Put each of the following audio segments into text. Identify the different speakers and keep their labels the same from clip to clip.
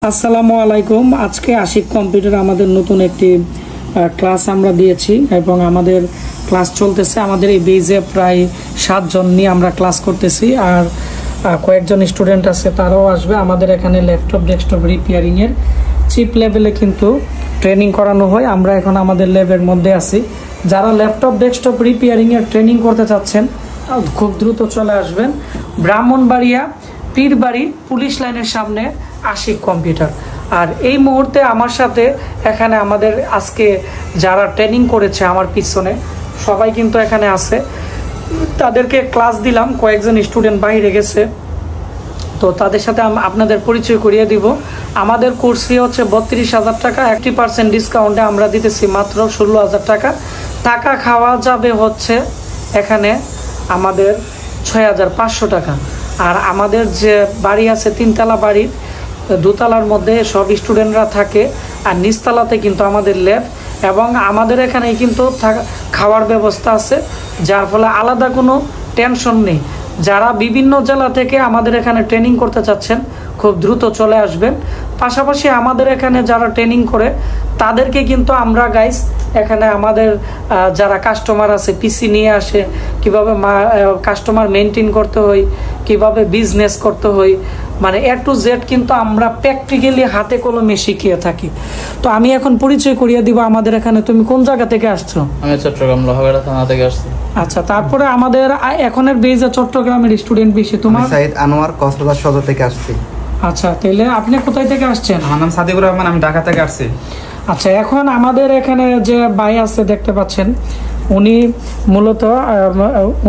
Speaker 1: আসসালামু আলাইকুম। আজকে আশিক কম্পিউটার আমাদের নতুন একটি ক্লাস আমরা দিয়েছি এবং আমাদের ক্লাস চলতেছে। আমাদের এই বেজে প্রায় 7 জন নিয়ে আমরা ক্লাস করতেছি, আর কয়েকজন স্টুডেন্ট আছে তারাও আসবে। আমাদের এখানে ল্যাপটপ ডেস্কটপ রিপেয়ারিংয়ের চিপ লেভেলে কিন্তু ট্রেনিং করানো হয়। আমরা এখন আমাদের ল্যাবের মধ্যে আছি। যারা ল্যাপটপ ডেস্কটপ রিপেয়ারিংয়ের ট্রেনিং করতে চাচ্ছেন খুব দ্রুত চলে আসবেন ব্রাহ্মণবাড়িয়া পীরবাড়ি পুলিশ লাইনের সামনে আশিক কম্পিউটার। আর এই মুহূর্তে আমার সাথে এখানে আমাদের আজকে যারা ট্রেনিং করেছে আমার পিছনে সবাই কিন্তু এখানে আছে। তাদেরকে ক্লাস দিলাম, কয়েকজন স্টুডেন্ট বাইরে গেছে, তো তাদের সাথে আপনাদের পরিচয় করিয়ে দিব। আমাদের কোর্স ফি হচ্ছে 32,000 টাকা। 80% ডিসকাউন্টে আমরা দিতেছি মাত্র 16,000 টাকা। টাকা খাওয়া যাবে হচ্ছে এখানে আমাদের 6,500 টাকা। আর আমাদের যে বাড়ি আছে 3তলা বাড়ির 2তলার মধ্যে সব স্টুডেন্টরা থাকে, আর নিচতলাতে কিন্তু আমাদের ল্যাব এবং আমাদের এখানে কিন্তু খাওয়ার ব্যবস্থা আছে, যার ফলে আলাদা কোনো টেনশন নেই। যারা বিভিন্ন জেলা থেকে আমাদের এখানে ট্রেনিং করতে চাচ্ছেন খুব দ্রুত চলে আসবেন। পাশাপাশি আমাদের এখানে যারা ট্রেনিং করে তাদেরকে কিন্তু আমরা গাইস এখানে আমাদের যারা কাস্টমার আছে পিসি নিয়ে আসে, কিভাবে কাস্টমার মেনটেন করতে হয়, কিভাবে বিজনেস করতে হয়, মানে A to Z কিন্তু আমরা প্র্যাকটিক্যালি হাতে কলমে শিখিয়ে থাকি। তো আমি এখন পরিচয় করিয়ে দিব আমাদের এখানে। তুমি কোন জায়গা থেকে আসছো?
Speaker 2: আমি চট্টগ্রাম লোহাগাড়া থানা থেকে আসছি।
Speaker 1: আচ্ছা, তারপরে আমাদের এখনের বেজে চট্টগ্রামের স্টুডেন্ট বেশি। তোমার?
Speaker 3: সাইদ আনোয়ার কক্সবাজার সদর থেকে আসছি।
Speaker 1: আচ্ছা, তাহলে আপনি কোথায় থেকে আসছেন?
Speaker 2: আমার নাম সাদিকুর রহমান, আমি ঢাকা থেকে আসছি।
Speaker 1: আচ্ছা, এখন আমাদের এখানে যে ভাই আছে দেখতে পাচ্ছেন, উনি মূলত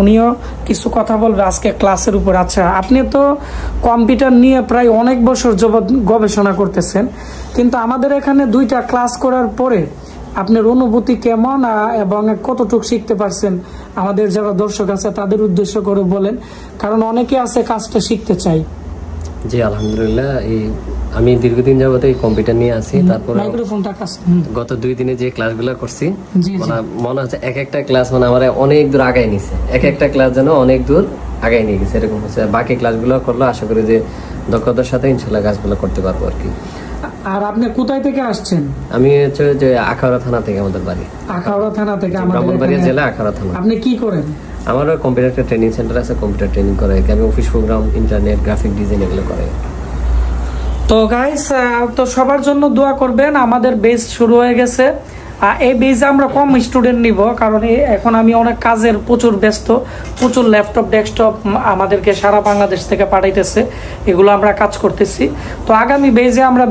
Speaker 1: উনিও কিছু কথা বলবে আজকে ক্লাসের উপর। আচ্ছা, আপনি তো কম্পিউটার নিয়ে প্রায় অনেক বছর যাবত গবেষণা করতেছেন, কিন্তু আমাদের এখানে 2টা ক্লাস করার পরে আপনার অনুভূতি কেমন এবং কতটুকু শিখতে পারছেন আমাদের যারা দর্শক আছে তাদের উদ্দেশ্য করে বলেন, কারণ অনেকে আছে কাজটা শিখতে চাই।
Speaker 4: জি আলহামদুলিল্লাহ, আমি দীর্ঘদিন যাবত এই কম্পিউটার নিয়ে আছি। তারপরে গত 2 দিনে যে ক্লাসগুলো করছি মনে হচ্ছে এক একটা ক্লাস মানে আমার অনেক দূর আগায় নিছে, এক একটা ক্লাস যেন অনেক দূর আগায় নিয়ে গেছে এরকম হচ্ছে। বাকি ক্লাসগুলো করলে আশা করি যে দক্ষতার সাথে ইনশাল্লাহ কাজগুলো করতে পারবো আর কি।
Speaker 1: আর আপনি কোথায় থেকে আসছেন?
Speaker 4: আমি হচ্ছে যে আখাউড়া থানা থেকে, আমাদের বাড়ি
Speaker 1: আখাউড়া থানা থেকে,
Speaker 4: ব্রাহ্মণবাড়িয়া জেলা আখাউড়া থানা।
Speaker 1: আপনি কি করেন?
Speaker 4: আমার কম্পিউটার ট্রেনিং সেন্টার আছে, কম্পিউটার ট্রেনিং করে আমি office program, internet, graphic design এগুলো করে।
Speaker 1: তো গাইস, তো সবার জন্য দোয়া করবেন। আমাদের বেস শুরু হয়ে গেছে। এই বেজে আমরা কম স্টুডেন্ট নিব, কারণ এখন আমি অনেক কাজের প্রচুর ব্যস্ত। প্রচুর ল্যাপটপ ডেস্কটপ আমাদেরকে সারা বাংলাদেশ থেকে পাঠাইতেছে, এগুলো আমরা কাজ করতেছি। তো আগামী বেজে আমরা